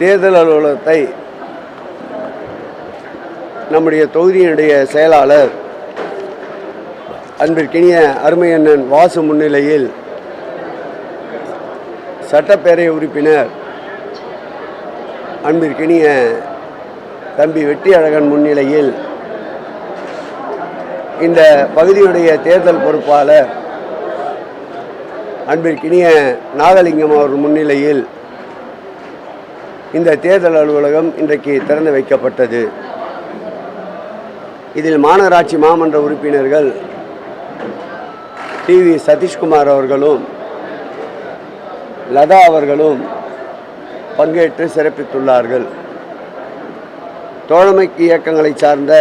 தேர்தல் அலுவலகத்தை நம்முடைய தொகுதியினுடைய செயலாளர் அன்பிற்கினிய அருமையண்ணன் வாசு முன்னிலையில் சட்டப்பேரவை உறுப்பினர் அன்பிற்கினிய தம்பி வெற்றி அழகன் முன்னிலையில் இந்த பகுதியுடைய தேர்தல் பொறுப்பாளர் அன்பிற்கினிய நாகலிங்கம் அவர்கள் முன்னிலையில் இந்த தேர்தல் அலுவலகம் இன்றைக்கு திறந்து வைக்கப்பட்டது. இதில் மாநகராட்சி மாமன்ற உறுப்பினர்கள் டிவி சதீஷ்குமார் அவர்களும் லதா அவர்களும் பங்கேற்று சிறப்பித்துள்ளார்கள். தோழமைக்கு இயக்கங்களை சார்ந்த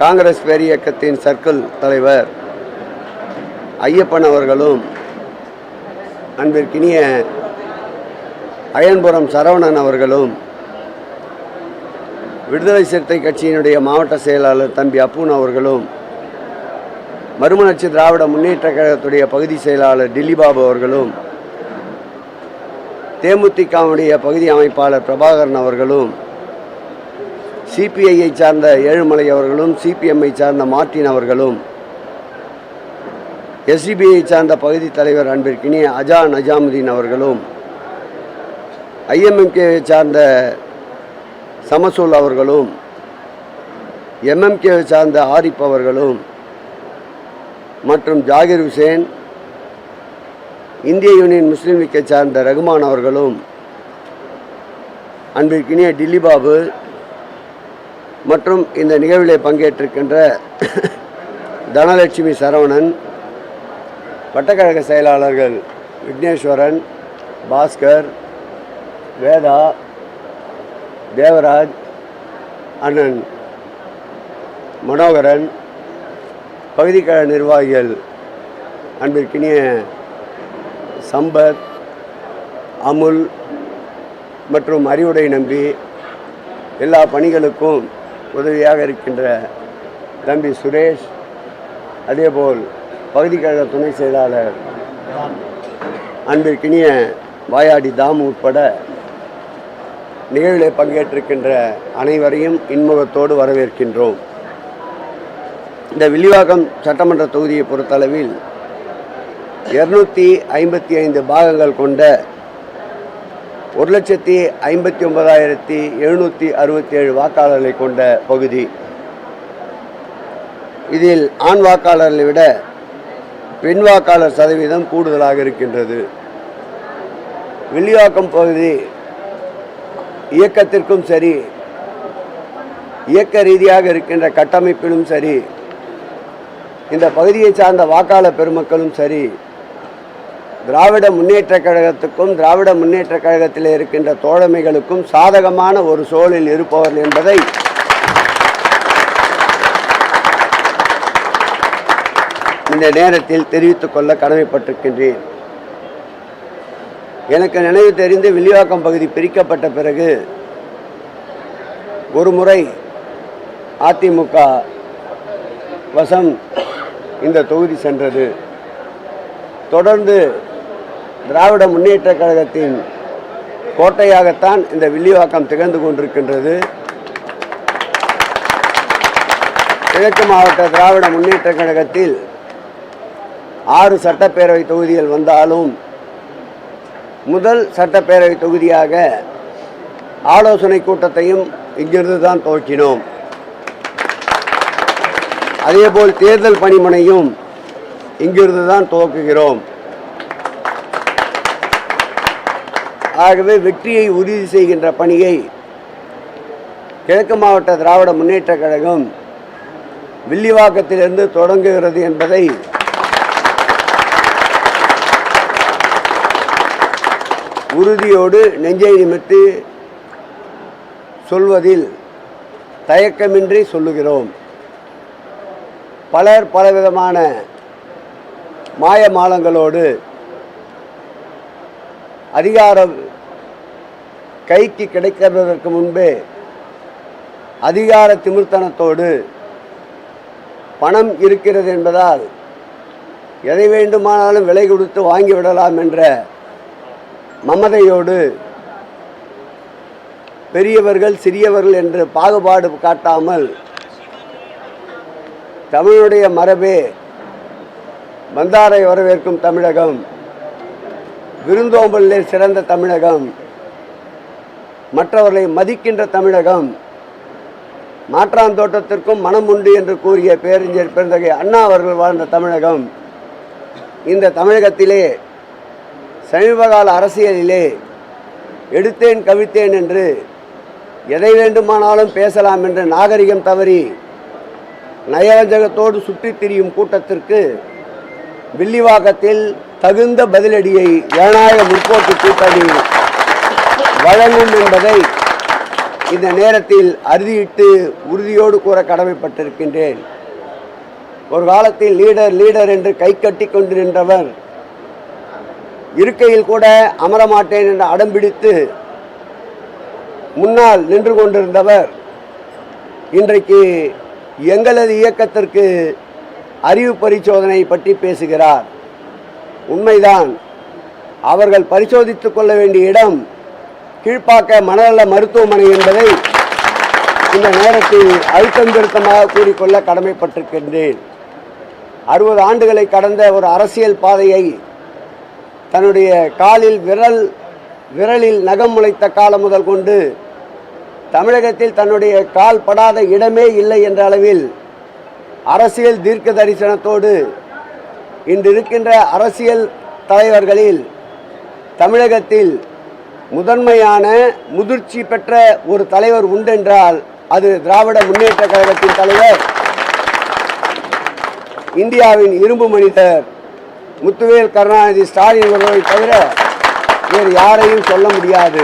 காங்கிரஸ் பேர் இயக்கத்தின் சர்க்கிள் தலைவர் ஐயப்பன் அவர்களும் அன்பிற்கினிய அயன்புரம் சரவணன் அவர்களும் விடுதலை சிறுத்தை கட்சியினுடைய மாவட்ட செயலாளர் தம்பி அப்புன் அவர்களும் மறுமலர்ச்சி திராவிட முன்னேற்ற கழகத்துடைய பகுதி செயலாளர் டில்லிபாபு அவர்களும் தேமுதிகவுடைய பகுதி அமைப்பாளர் பிரபாகரன் அவர்களும் சிபிஐயை சார்ந்த ஏழுமலை அவர்களும் சிபிஎம்ஐ சார்ந்த மார்ட்டின் அவர்களும் எஸ்டிபிஐ சார்ந்த பகுதி தலைவர் அன்பிற்கினிய அஜா நஜாமுதீன் அவர்களும் ஐஎம்எம்கேவை சார்ந்த சமசூல் அவர்களும் எம்எம்கேவை சார்ந்த ஆரிப் அவர்களும் மற்றும் ஜாகிர் ஹுசேன் இந்திய யூனியன் முஸ்லீம் லீக்கை சார்ந்த ரகுமான் அவர்களும் அன்பிற்கினிய டில்லிபாபு மற்றும் இந்த நிகழ்விலே பங்கேற்றிருக்கின்ற தனலட்சுமி சரவணன், வட்டக்கழக செயலாளர்கள் விக்னேஸ்வரன், பாஸ்கர், வேதா, தேவராஜ், அண்ணன் மனோகரன், பகுதிக்கழக நிர்வாகிகள் அன்பிற்கினிய சம்பத், அமுல் மற்றும் அறிவுடை நம்பி, எல்லா பணிகளுக்கும் உதவியாக இருக்கின்ற தம்பி சுரேஷ், அதேபோல் பகுதிக்கழக துணை செயலாளர் அன்பிற்கினிய வாயாடி தாம் உட்பட நிகழ்வில் பங்கேற்றிருக்கின்ற அனைவரையும் இன்முகத்தோடு வரவேற்கின்றோம். இந்த வில்லிவாக்கம் சட்டமன்ற தொகுதியை பொறுத்தளவில் 255 பாகங்கள் கொண்ட 1,59,767 வாக்காளர்களை கொண்ட பகுதி. இதில் ஆண் வாக்காளர்களை விட பெண் வாக்காளர் சதவீதம் கூடுதலாக இருக்கின்றது. வில்லிவாக்கம் பகுதி இயக்கத்திற்கும் சரி, இயக்க ரீதியாக இருக்கின்ற கட்டமைப்பிலும் சரி, இந்த பகுதியை சார்ந்த வாக்காளர் பெருமக்களும் சரி, திராவிட முன்னேற்ற கழகத்துக்கும் திராவிட முன்னேற்ற கழகத்தில் இருக்கின்ற தோழமைகளுக்கும் சாதகமான ஒரு சூழலில் இருப்பவர்கள் என்பதை இந்த நேரத்தில் தெரிவித்துக் கொள்ள கடமைப்பட்டிருக்கின்றேன். எனக்கு நினைவு தெரிந்து வில்லிவாக்கம் பகுதி பிரிக்கப்பட்ட பிறகு ஒரு முறை அதிமுக வசம் இந்த தொகுதி சென்றது. தொடர்ந்து திராவிட முன்னேற்ற கழகத்தின் கோட்டையாகத்தான் இந்த வில்லிவாக்கம் திகழ்ந்து கொண்டிருக்கின்றது. கிழக்கு மாவட்ட திராவிட முன்னேற்ற கழகத்தில் 6 சட்டப்பேரவை தொகுதிகள் வந்தாலும் முதல் சட்டப்பேரவை தொகுதியாக ஆலோசனை கூட்டத்தையும் இங்கிருந்து தான் துவக்கினோம். அதேபோல் தேர்தல் பணிமனையும் இங்கிருந்து தான் துவக்குகிறோம். ஆகவே வெற்றியை உறுதி செய்கின்ற பணியை கிழக்கு மாவட்ட திராவிட முன்னேற்ற கழகம் வில்லிவாக்கத்திலிருந்து தொடங்குகிறது என்பதை உறுதியோடு நெஞ்சை நிமிர்த்தி சொல்வதில் தயக்கமின்றி சொல்லுகிறோம். பலர் பலவிதமான மாயமாலங்களோடு அதிகாரம் கைக்கு கிடைக்கிறதற்கு முன்பே அதிகார திமிர்த்தனத்தோடு பணம் இருக்கிறது என்பதால் எதை வேண்டுமானாலும் விலை கொடுத்து வாங்கிவிடலாம் என்ற மமதையோடு பெரியவர்கள் சிறியவர்கள் என்று பாகுபாடு காட்டாமல் தமிழுடைய மரபே வந்தாரை வரவேற்கும் தமிழகம், விருந்தோம்பலிலே சிறந்த தமிழகம், மற்றவர்களை மதிக்கின்ற தமிழகம், மாற்றாந்தோட்டத்திற்கும் மனம் உண்டு என்று கூறிய பேரறிஞர் பெருந்தகை அண்ணா அவர்கள் வாழ்ந்த தமிழகம். இந்த தமிழகத்திலே சமீபகால அரசியலிலே எடுத்தேன் கவிழ்த்தேன் என்று எதை வேண்டுமானாலும் பேசலாம் என்ற நாகரிகம் தவறி நயவஞ்சகத்தோடு சுற்றித் திரியும் கூட்டத்திற்கு வில்லிவாக்கத்தில் தகுந்த பதிலடியை ஜனநாயக முற்போக்கு கூட்டணி வழங்கும் என்பதை இந்த நேரத்தில் அறுதியிட்டு உறுதியோடு கூற கடமைப்பட்டிருக்கின்றேன். ஒரு காலத்தில் லீடர் என்று கை கட்டி கொண்டு நின்றவர் இருக்கையில் கூட அமரமாட்டேன் என்று அடம்பிடித்து முன்னால் நின்று கொண்டிருந்தவர் இன்றைக்கு எங்களது இயக்கத்திற்கு அறிவு பரிசோதனை பற்றி பேசுகிறார். உண்மைதான், அவர்கள் பரிசோதித்துக் கொள்ள வேண்டிய இடம் கீழ்ப்பாக்க மனநல மருத்துவமனை என்பதை இந்த நேரத்தில் அழுத்தம் திருத்தமாக கூறிக்கொள்ள கடமைப்பட்டிருக்கின்றேன். 60 ஆண்டுகளை கடந்த ஒரு அரசியல் பாதையை தன்னுடைய காலில் விரலில் நகம் முளைத்த காலம் முதல் கொண்டு தமிழகத்தில் தன்னுடைய கால் படாத இடமே இல்லை என்ற அளவில் அரசியல் தீர்க்க தரிசனத்தோடு இன்று இருக்கின்ற அரசியல் தலைவர்களில் தமிழகத்தில் முதன்மையான முதிர்ச்சி பெற்ற ஒரு தலைவர் உண்டென்றால் அது திராவிட முன்னேற்ற கழகத்தின் தலைவர், இந்தியாவின் இரும்பு மனிதர் முத்துவேல் கருணாநிதி ஸ்டாலின் அவர்களை தவிர வேறு யாரையும் சொல்ல முடியாது.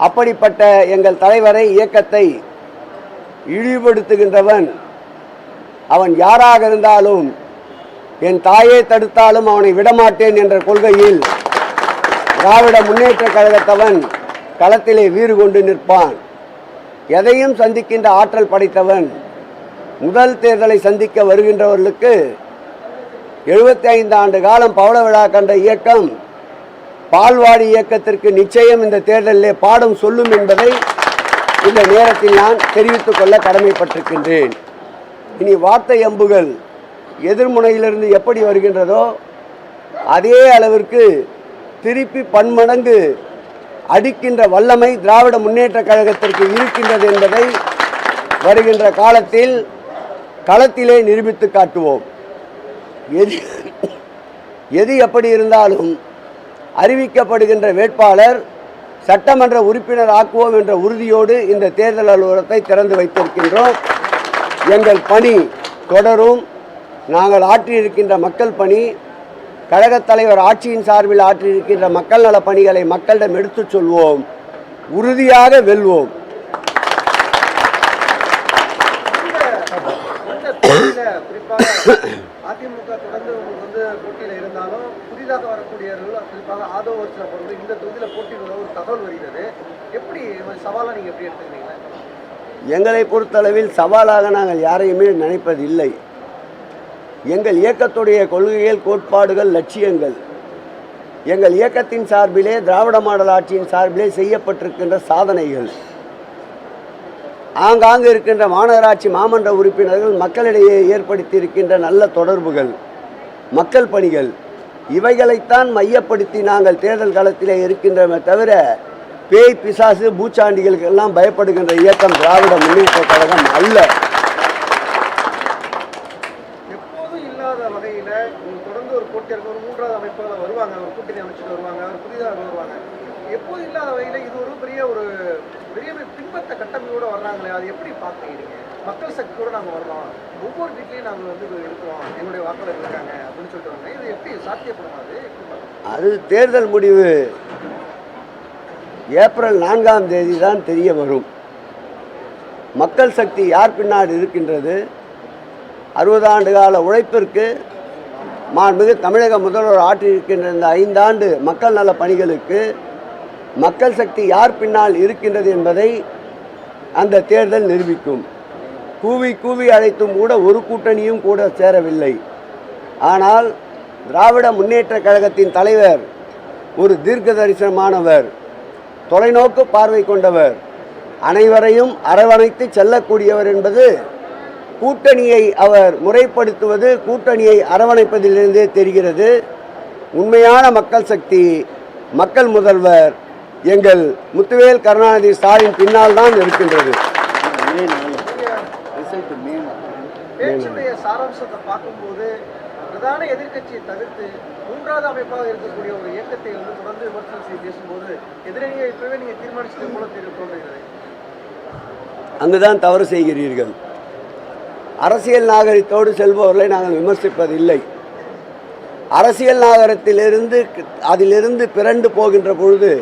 அப்படிப்பட்ட எங்கள் தலைவரை, இயக்கத்தை இழிவுபடுத்துகின்றவன் அவன் யாராக இருந்தாலும் என் தாயே தடுத்தாலும் அவனை விடமாட்டேன் என்ற கொள்கையில் திராவிட முன்னேற்ற கழகத்தவன் களத்திலே வீறு கொண்டு நிற்பான். எதையும் சந்திக்கின்ற ஆற்றல் படைத்தவன். முதல் தேர்தலை சந்திக்க வருகின்றவர்களுக்கு 75 ஆண்டு காலம் பவள விழா கண்ட இயக்கம் பால்வாடி இயக்கத்திற்கு நிச்சயம் இந்த தேர்தலிலே பாடம் சொல்லும் என்பதை இந்த நேரத்தில் நான் தெரிவித்துக் கொள்ள கடமைப்பட்டிருக்கின்றேன். இனி வார்த்தை அம்புகள் எதிர்முனையிலிருந்து எப்படி வருகின்றதோ அதே அளவிற்கு திருப்பி பன்மடங்கு அடிக்கின்ற வல்லமை திராவிட முன்னேற்ற கழகத்திற்கு இருக்கின்றது என்பதை வருகின்ற காலத்தில் களத்திலே நிரூபித்து காட்டுவோம். எது எப்படி இருந்தாலும் அறிவிக்கப்படுகின்ற வேட்பாளர் சட்டமன்ற உறுப்பினர் ஆக்குவோம் என்ற உறுதியோடு இந்த தேர்தல் அலுவலகத்தை திறந்து வைத்திருக்கின்றோம். எங்கள் பணி தொடரும். நாங்கள் ஆற்றியிருக்கின்ற மக்கள் பணி, கழகத் தலைவர் ஆட்சியின் சார்பில் ஆற்றியிருக்கின்ற மக்கள் நல பணிகளை மக்களிடம் எடுத்துச் சொல்வோம். உறுதியாக வெல்வோம். அதிமுக தொடர்ந்து போட்டியில் இருந்தாலும் புதிதாக வரக்கூடியவர்கள் குறிப்பாக ஆதவ வர்ஷனை பொறுத்து இந்த தொகுதியில் போட்டியிட ஒரு தகவல் வருகிறது. எப்படி சவாலாக நீங்கள் எப்படி எடுத்துக்கிறீங்க? எங்களை பொறுத்தளவில் சவாலாக நாங்கள் யாரையுமே நினைப்பதில்லை. எங்கள் இயக்கத்துடைய கொள்கைகள், கோட்பாடுகள், லட்சியங்கள் எங்கள் இயக்கத்தின் சார்பிலே, திராவிட மாடல் ஆட்சியின் சார்பிலே செய்யப்பட்டிருக்கின்ற சாதனைகள், ஆங்காங்கு இருக்கின்ற மாநகராட்சி மாமன்ற உறுப்பினர்கள் மக்களிடையே ஏற்படுத்தி இருக்கின்ற நல்ல தொடர்புகள், மக்கள் பணிகள், இவைகளைத்தான் மையப்படுத்தி நாங்கள் தேர்தல் களத்திலே இருக்கின்றமே தவிர பேய் பிசாசு பூச்சாண்டிகளுக்கு எல்லாம் பயப்படுகின்ற இயக்கம் திராவிட முன்னேற்ற கழகம் அல்ல. எப்போதும் இல்லாத வகையில் தொடர்ந்து ஒரு போட்டியாக ஒரு 3வது அமைப்பாளர் வருவாங்க, ஒரு கூட்டணி அமைச்சுட்டு வருவாங்க, ஒரு புதிதாக வருவாங்க. எப்போதும் இல்லாத வகையில் இது ஒரு பெரிய பின்பற்ற கட்டமைப்போடு வர்றாங்களே, அது எப்படி பார்க்குறீங்க? மக்கள் சக்தியோடு நாங்கள் வரலாம், ஒவ்வொரு வீட்லேயும் நாங்கள் இருக்கிறோம், எங்களுடைய வாக்காளர் இருக்காங்க அப்படின்னு சொல்லிட்டு வராங்க. இது எப்படி சாத்தியப்படுமாது? அது தேர்தல் முடிவு ஏப்ரல் 4ஆம் தேதி தான் தெரிய வரும். மக்கள் சக்தி யார் பின்னாடி இருக்கின்றது? 60 ஆண்டு கால உழைப்பிற்கு மாண்புமிகு தமிழக முதல்வர் ஆற்றியிருக்கின்ற இந்த 5 ஆண்டு மக்கள் நல பணிகளுக்கு மக்கள் சக்தி யார் பின்னால் இருக்கின்றது என்பதை அந்த தேர்தல் நிரூபிக்கும். கூவி கூவி அழைத்தும் கூட ஒரு கூட்டணியும் கூட சேரவில்லை. ஆனால் திராவிட முன்னேற்ற கழகத்தின் தலைவர் ஒரு தீர்க்க தரிசனமானவர். தொலைநோக்கு பார்வை கொண்டவர், அனைவரையும் அரவணைத்து செல்லக்கூடியவர் என்பது கூட்டணியை அவர் முறைப்படுத்துவது, கூட்டணியை அரவணைப்பதிலிருந்தே தெரிகிறது. உண்மையான மக்கள் சக்தி, மக்கள் முதல்வர் எங்கள் முத்துவேல் கருணாநிதி ஸ்டாலின் பின்னால் தான் இருக்கின்றது. பேச்சுடைய சாராம்சத்தை பார்க்கும்போது பிரதான எதிர்க்கட்சியை தவிர்த்து மூன்றாவது அமைப்பாக இருக்கக்கூடிய ஒரு இயக்கத்தை தொடர்ந்து விமர்சனம் செய்து பேசும்போது எதிரணியை இப்பவே நீங்க தீர்மானிச்சது போல தோன்றுகிறது. அங்குதான் தவறு செய்கிறீர்கள். அரசியல் நாகரிகத்தோடு செல்பவர்களை நாங்கள் விமர்சிப்பதில்லை. அரசியல் நாகரிகத்திலிருந்து அதிலிருந்து பிறண்டு போகின்ற பொழுது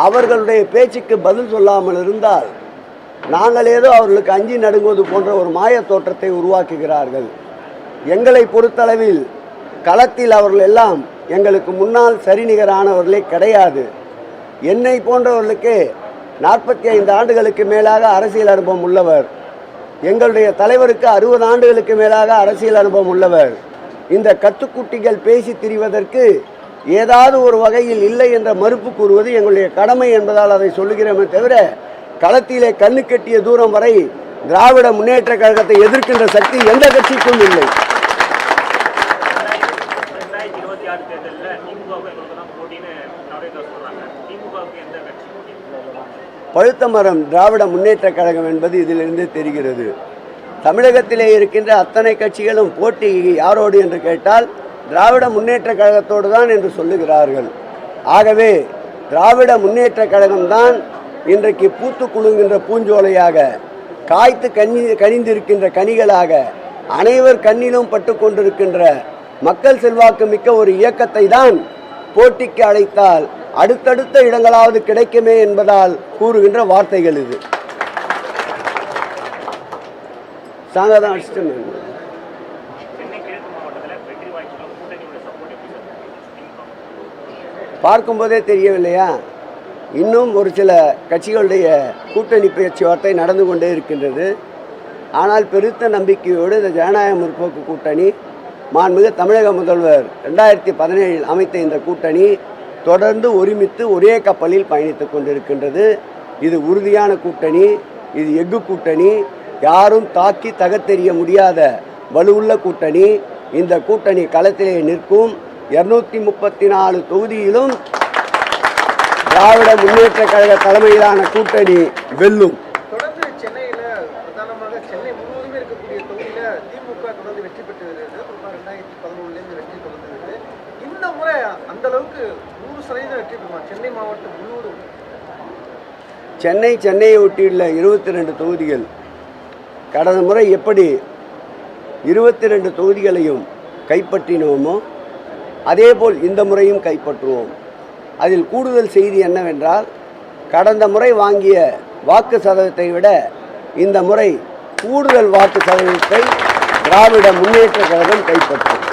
அவர்களுடைய பேச்சுக்கு பதில் சொல்லாமல் இருந்தால் நாங்கள் ஏதோ அவர்களுக்கு அஞ்சி நடுங்குவது போன்ற ஒரு மாய தோற்றத்தை உருவாக்குகிறார்கள். எங்களை பொறுத்தளவில் களத்தில் அவர்கள் எல்லாம் எங்களுக்கு முன்னால் சரிநிகரானவர்களே கிடையாது. என்னை போன்றவர்களுக்கு 45 ஆண்டுகளுக்கு மேலாக அரசியல் அனுபவம் உள்ளவர், எங்களுடைய தலைவருக்கு 60 ஆண்டுகளுக்கு மேலாக அரசியல் அனுபவம் உள்ளவர். இந்த கத்துக்குட்டிகள் பேசி திரிவதற்கு ஏதாவது ஒரு வகையில் இல்லை என்ற மறுப்பு கூறுவது எங்களுடைய கடமை என்பதால் அதை சொல்லுகிறோமே தவிர களத்திலே கண்ணு கட்டிய தூரம் வரை திராவிட முன்னேற்ற கழகத்தை எதிர்க்கின்ற சக்தி எந்த கட்சிக்கும் இல்லை. பழுத்த மரம் திராவிட முன்னேற்ற கழகம் என்பது இதிலிருந்து தெரிகிறது. தமிழகத்திலே இருக்கின்ற அத்தனை கட்சிகளும் போட்டி யாரோடு என்று கேட்டால் திராவிட முன்னேற்ற கழகத்தோடு தான் என்று சொல்லுகிறார்கள். ஆகவே திராவிட முன்னேற்ற கழகம்தான் இன்றைக்கு பூத்து குலுங்குகின்ற பூஞ்சோலையாக, காய்த்து கனிந்திருக்கின்ற கனிகளாக, அனைவர் கண்ணிலும் பட்டு கொண்டிருக்கின்ற மக்கள் செல்வாக்கு மிக்க ஒரு இயக்கத்தை தான் போட்டிக்கு அழைத்தால் அடுத்தடுத்த இடங்களாவது கிடைக்குமே என்பதால் கூறுகின்ற வார்த்தைகள் இது. சாங்கதான் பார்க்கும்போதே தெரியவில்லையா? இன்னும் ஒரு சில கட்சிகளுடைய கூட்டணி பேச்சுவார்த்தை நடந்து கொண்டே இருக்கின்றது. ஆனால் பெருத்த நம்பிக்கையோடு இந்த ஜனநாயக முற்போக்கு கூட்டணி, மாண்புமிகு தமிழக முதல்வர் 2017 அமைத்த இந்த கூட்டணி தொடர்ந்து ஒருமித்து ஒரே கப்பலில் பயணித்து கொண்டிருக்கின்றது. இது உறுதியான கூட்டணி, இது எஃகு கூட்டணி, யாரும் தாக்கி தகத்தெறிய முடியாத வலுவுள்ள கூட்டணி. இந்த கூட்டணி களத்திலே நிற்கும். 234 தொகுதியிலும் திராவிட முன்னேற்ற கழக தலைமையிலான கூட்டணி வெல்லும். தொடர்ந்து சென்னையில பிரதானமாக சென்னை முழுவதுமே இருக்கக்கூடிய தொகுதியில திமுக தொடர்ந்து வெற்றி பெற்று வருகிறது. 2011 வெற்றி தொடர்ந்து. இந்த முறை அந்த அளவுக்கு 100% வெற்றி பெறுமா சென்னை மாவட்டம் முழுவதும்? சென்னையை ஒட்டியுள்ள 22 தொகுதிகள் கடந்த முறை எப்படி 22 தொகுதிகளையும் கைப்பற்றினோமோ அதேபோல் இந்த முறையும் கைப்பற்றுவோம். அதில் கூடுதல் செய்தி என்னவென்றால், கடந்த முறை வாங்கிய வாக்கு சதவீதத்தை விட இந்த முறை கூடுதல் வாக்கு சதவீதத்தை திராவிட முன்னேற்ற கழகம் கைப்பற்றும்.